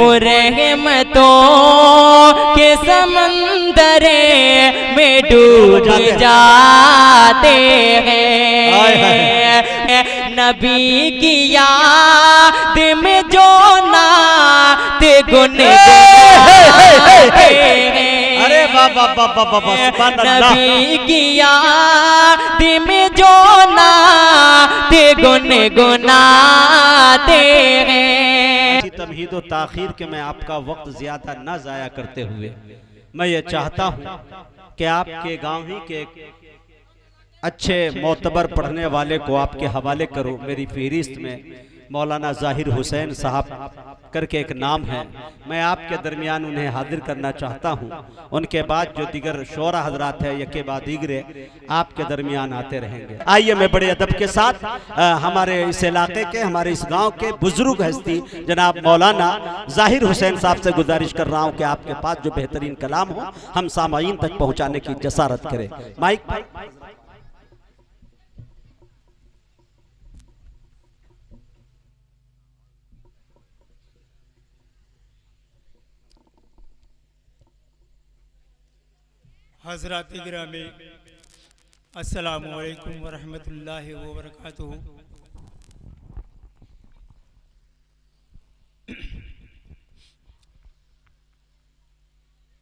वो रहमतों के समंदरे में डूब जाते हैं। नबी की याद में जो नात गुनगुनाते हैं। अरे बाबा बाबा बाबा नबी की याद में जो नात गुनगुनाते हैं। तमहीद व ताखीर के मैं आपका वक्त ज्यादा ना जाया करते हुए मैं ये चाहता हूँ कि आपके गांव ही के अच्छे मोतबर पढ़ने वाले को आपके हवाले करो। मेरी फहरिस्त में मौलाना ज़ाहिर हुसैन साहब करके एक नाम है, मैं आपके दरमियान उन्हें हाजिर करना चाहता हूं। उनके बाद जो दिगर शोरा हजरात है यके बाद दीगरे आपके दरमियान आते रहेंगे। आइए मैं बड़े अदब के साथ हमारे इस इलाके के, हमारे इस गांव के बुजुर्ग हस्ती जनाब मौलाना ज़ाहिर हुसैन साहब से गुजारिश कर रहा हूं कि आपके पास जो बेहतरीन कलाम हो हम सामाईन तक पहुँचाने की जसारत करें। माइक हज़रात गिरामी अस्सलामु अलैकुम वरहमतुल्लाहि वबरकातुहू।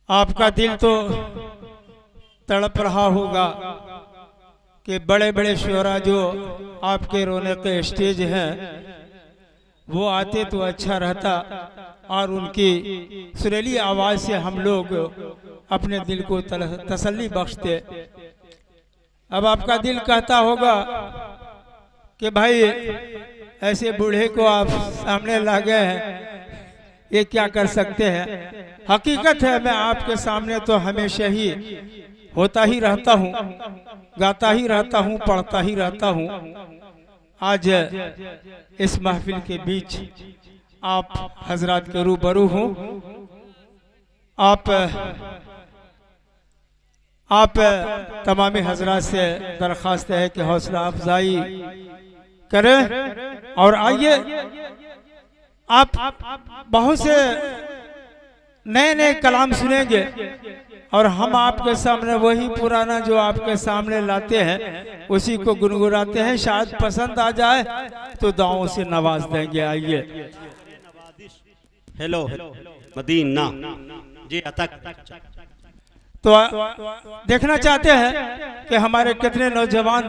आपका दिल तो तड़प रहा होगा कि बड़े बड़े शुरा जो आपके रोने के स्टेज हैं वो आते तो अच्छा रहता और उनकी सुरीली आवाज़ से हम लोग अपने दिल को तसल्ली बख्शते। अब आपका दिल कहता होगा कि भाई ऐसे बूढ़े को आप सामने ला गए हैं, ये क्या कर सकते हैं। हकीकत है मैं आपके सामने तो हमेशा ही होता ही रहता हूँ, गाता ही रहता हूँ, पढ़ता ही रहता हूँ। आज इस महफिल के बीच आप हजरात के रूबरू हूँ। आप तमामी हजरात से दरख्वास्त है कि हौसला अफजाई करें और आइए। आप बहुत से नए नए कलाम सुनेंगे और हम आपके सामने वही पुराना जो आपके सामने लाते हैं उसी को गुनगुनाते हैं। शायद पसंद आ जाए तो दुआओं से नवाज देंगे। आइए। हेलो मदीना जी अतक। तो देखना चाहते हैं कि हमारे कितने नौजवान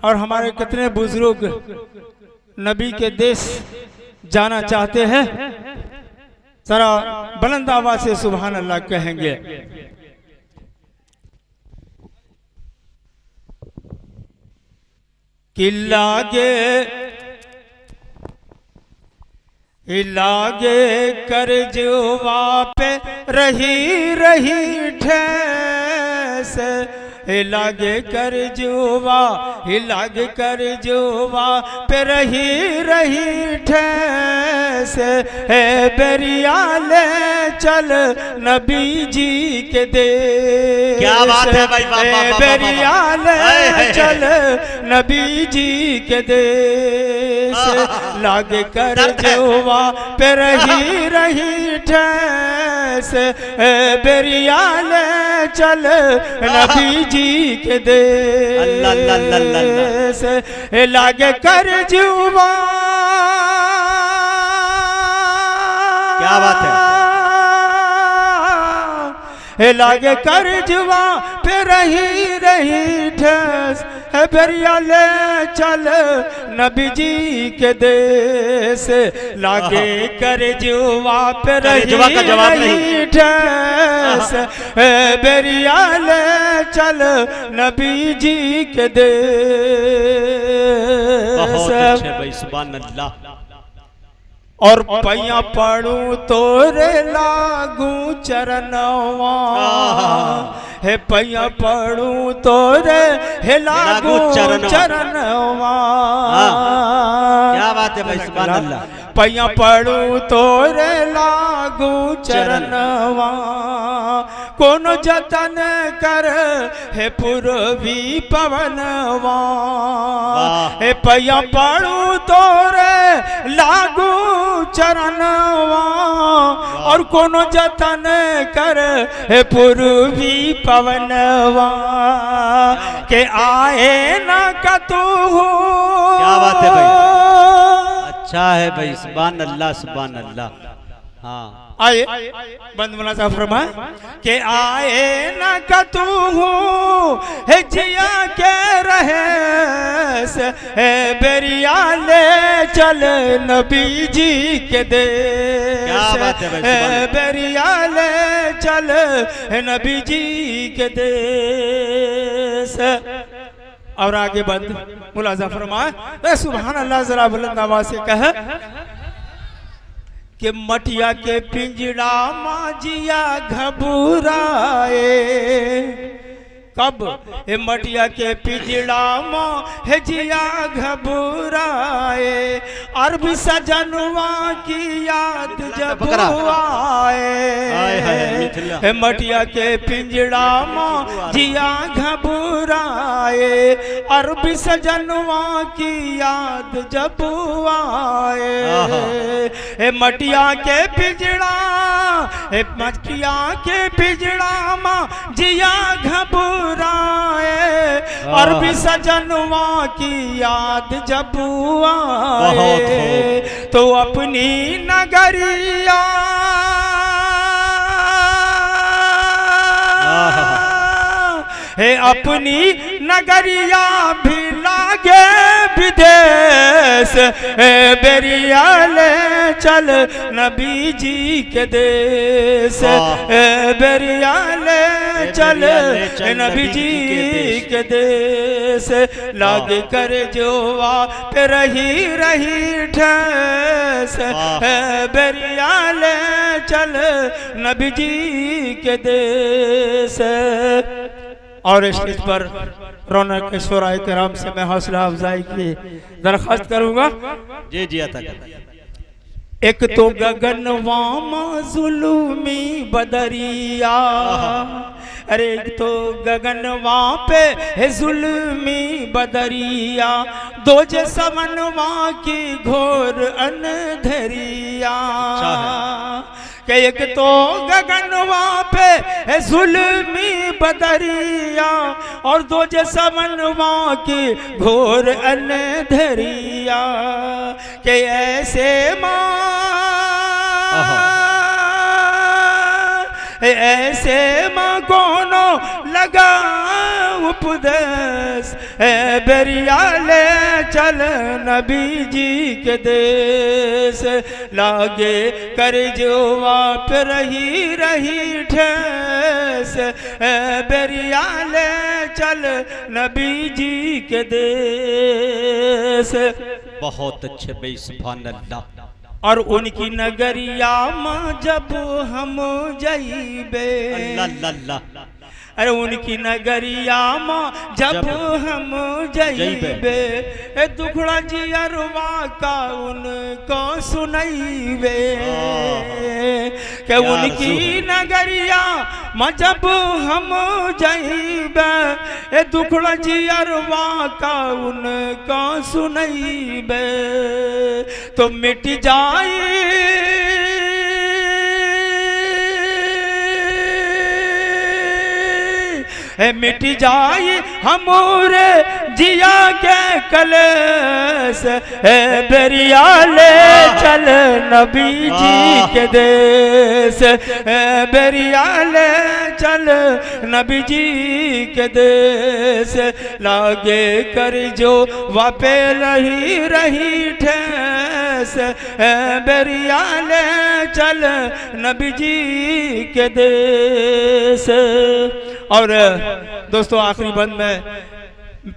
और हमारे कितने बुजुर्ग नबी के देश जाना चाहते हैं। जरा बुलंद आवाज से सुभान अल्लाह कहेंगे। कि लागे कर जुवा पे रही रही ठेस। लागे कर जुवा पे रही रही ठेस। बेरिया ले चल नबी जी के देश। क्या बात है भाई, बेरिया ले चल नबी जी के देश। लागे कर जुवा पे रही रही ठेस। बेरिया ले चल नबी जी के देश। लागे कर जुवा। क्या बात है। लागे कर जुवा पे रही रही ठेस। बेरिया ले चल नबी जी के देश। लागे कर जुवा पे रही रही ठेस। बेरिया ले चल नबी जी के देश। बहुत अच्छे भाई, सुभान अल्लाह। और पैया पड़ू तोरे लागू चरणवा। हे पैया पड़ू तोरे हे लागू चरणवा। क्या बात है भाई, सुभान अल्लाह। पैया पड़ू तोरे लागू चरणवा। कौन जतन कर हे पूर्वी पवनवा, हे पैया पड़ू तोरे लागू चरणवा, और कौन जतन कर हे पूर्वी पवनवा, के आए न कतू। क्या बात है भाई, अच्छा है भाई, सुभान अल्लाह सुभान अल्लाह। हाँ आए बंद मुला साहब फरमाए के आए न कतू है जिया के रहे से, हे बेरिया ले चल नबी जी के देश। क्या बात है भाई, हे बेरिया ले चल नबी जी के देश। और आगे बंद मुलाजा फरमाए सुभान अल्लाह, जरा बुलंद आवाज से कहे कि मटिया के पिंजड़ा माजिया घबराए, कब हे मटिया के पिंजड़ा माँ हे जिया घबराए, अरबी सजनवा की याद जब आए, हे मटिया के पिंजड़ा माँ जिया घबराए, अरबी सजनवा की याद जब आए, हे मटिया के पिंजड़ा, हे मटिया के पिंजड़ा माँ जिया घबराए, अरबी सजनवा की याद जब आए, तो अपनी नगरिया हे अपनी नगरिया भी लागे विदेश, हे बेरिया ले चल नबी जी के देश, हे बेरिया ले चल नबी जी के देश, लागे कर जोवा पे रही रही ठेस, हे बेरिया ले चल नबी जी के देश। और स्टेज पर रौनक शोराए कराम से मैं हौसला अफजाई की दरख्वास्त करूंगा। जी जी आता। एक तो गगनवा जुलूमी बदरिया, अरे एक तो गगनवा पे है जुल्मी बदरिया, दो जे समनवा की घोर अंधेरिया, कि एक तो गगनवा पे है जुल्मी बदरिया, और दो जे समनवा की घोर अंधेरिया, कि ऐसे माँ ऐसे माँ कोनो लगा उपदेश, बेरिया ले चल नबी जी के देश, लागे कर जोवा पे रही रही ठेस, बेरिया ले चल नबी जी के देश। बहुत अच्छे भाई, सुभान अल्लाह। और उनकी नगरिया माँ जब हम जाइबे, अल्लाह, अरे उनकी नगरिया माँ जब हम जाइबे, दुखड़ा जियरवा का उनको सुनैबे, के उनकी नगरिया माँ जब हम जाइबे, दुखड़ा जियरवा का उनको सुनैबे, तो मिट जाए मिट जाए हमरे जिया के कलेस, बेरिया ले चल नबी जी के देश, बेरिया ले चल नबी जी के देश, लागे कर जो वापे रही रही ठेस, बेरिया ले चल नबी जी के देश। और दोस्तों आखिरी बंद में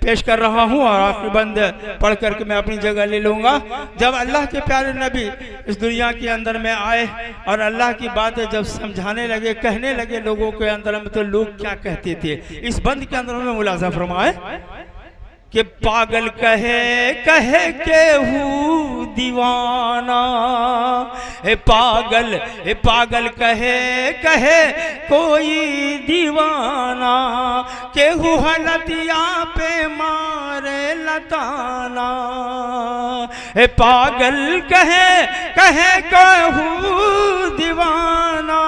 पेश कर रहा हूँ, और आखिरी बंद पढ़ करके मैं अपनी जगह ले लूँगा। जब अल्लाह के प्यारे नबी इस दुनिया के अंदर में आए और अल्लाह की बातें जब समझाने लगे, कहने लगे लोगों के अंदर में, तो लोग क्या कहते थे, इस बंद के अंदर में मुलाजा फरमाए कि पागल कहे के हूँ दीवाना, हे पागल कहे कोई दीवाना, के हूँ हलतिया पे मारे लताना। हे पागल कहे के हूँ दीवाना,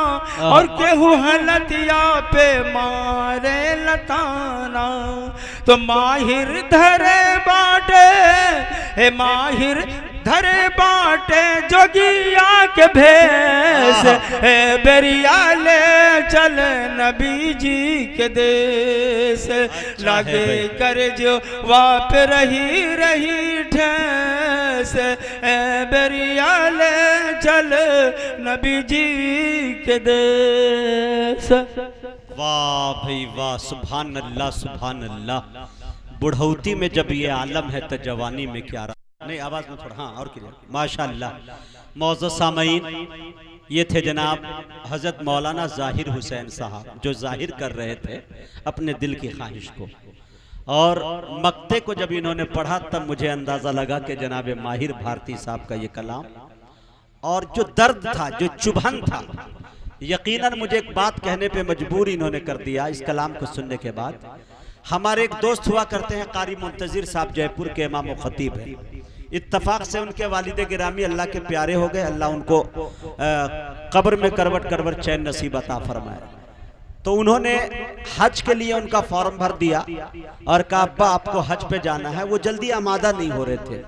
और के हूँ हलतिया पे मारे लताना। तो माहिर धरे बाटे, हे माहिर धरे बाटे जोगिया के भेष, हे बेरिया ले चल नबी जी के देश। लगे कर जो वाप रही ठेस, हे बेरिया ले चल नबी जी के देश। वाह भाई वाह, सुभान अल्लाह सुभान अल्लाह। बुढ़ौती में जब ये आलम है तो जवानी में क्या रहा। नहीं आवाज में थोड़ा, हाँ और क्या, माशाअल्लाह। मौजूद सामईन, ये थे जनाब हजरत मौलाना जाहिर हुसैन साहब, जो जाहिर कर रहे थे अपने दिल की ख्वाहिश को। और मक्ते को जब इन्होंने पढ़ा तब मुझे अंदाजा लगा कि जनाब माहिर भारती साहब का ये कलाम, और जो दर्द था, जो चुभन था, यकीनन मुझे एक बात कहने पे मजबूर इन्होंने कर दिया इस कलाम को सुनने के बाद। हमारे एक दोस्त हुआ करते हैं कारी मुंतजिर साहब, जयपुर के इमाम व खतीब है। इत्तफाक से उनके वालिद गिरामी अल्लाह के प्यारे हो गए, अल्लाह उनको कब्र में करवट करवट चैन नसीब अता फरमाए। तो उन्होंने हज के लिए उनका फॉर्म भर दिया और कहा अब्बा आपको हज पे जाना है। वो जल्दी आमादा नहीं हो रहे थे,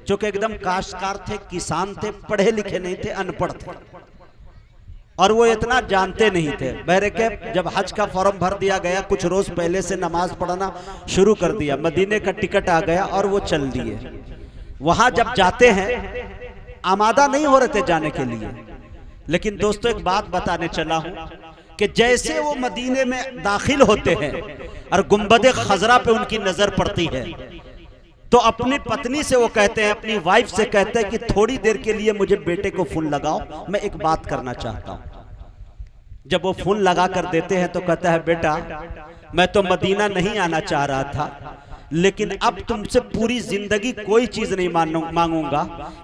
चूंकि एकदम काश्तकार थे, किसान थे, पढ़े लिखे नहीं थे, अनपढ़ थे, और वो इतना जानते नहीं थे। बहरके जब हज का फॉर्म भर दिया गया, कुछ रोज पहले से नमाज पढ़ना शुरू कर दिया, मदीने का टिकट आ गया और वो चल दिए। वहां जब जाते हैं आमादा नहीं हो रहे थे जाने के लिए। लेकिन दोस्तों एक बात बताने चला हूं कि जैसे वो मदीने में दाखिल होते हैं और गुंबद खजरा पे उनकी नजर पड़ती है, तो अपनी पत्नी से वो कहते हैं, अपनी वाइफ से कहते हैं कि थोड़ी देर के लिए मुझे बेटे को फोन लगाओ, मैं एक बात करना चाहता हूं। जब वो फोन लगा कर देते हैं तो कहता है बेटा मैं तो मदीना नहीं आना चाह रहा था, लेकिन अब तुमसे पूरी जिंदगी कोई चीज नहीं मांगूंगा,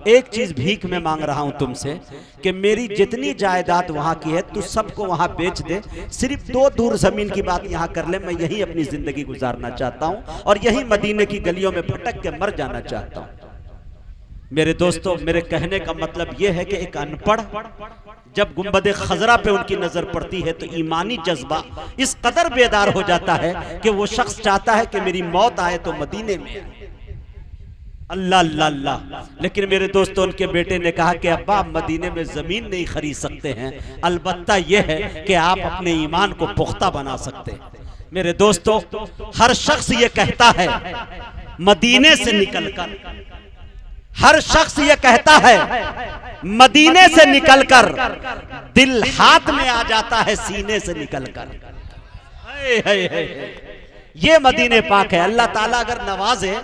एक चीज भीख में मांग रहा हूं तुमसे कि मेरी जितनी जायदाद वहां की है तू सबको वहां बेच दे, सिर्फ 2 दूर जमीन की बात यहां कर ले, मैं यही अपनी जिंदगी गुजारना चाहता हूं और यही मदीने की गलियों में भटक के मर जाना चाहता हूं। मेरे दोस्तों, मेरे कहने का मतलब यह है कि एक अनपढ़ जब गुंबद खजरा पे उनकी नजर पड़ती है तो ईमानी जज्बा इस कदर बेदार हो जाता है कि वो शख्स चाहता है कि मेरी मौत आए तो मदीने में। अल्लाह अल्लाह अल्लाह। लेकिन मेरे दोस्तों, उनके बेटे ने कहा कि अब्बा आप मदीने में जमीन नहीं खरीद सकते हैं, अलबत्ता यह है कि आप अपने ईमान को पुख्ता बना सकते हैं। मेरे दोस्तों, हर शख्स ये कहता है मदीने से निकलकर, हर शख्स ये कहता है मदीने से निकलकर, दिल हाथ में आ जाता है सीने से निकलकर। ये मदीने पाक है। अल्लाह ताला अगर नवाजे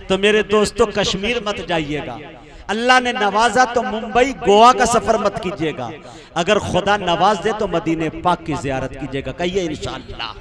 तो मेरे दोस्तों कश्मीर मत जाइएगा, अल्लाह ने नवाजा तो मुंबई गोवा का सफर मत कीजिएगा, अगर खुदा नवाज दे तो मदीने पाक की जियारत कीजिएगा। कहिए इंशाअल्लाह।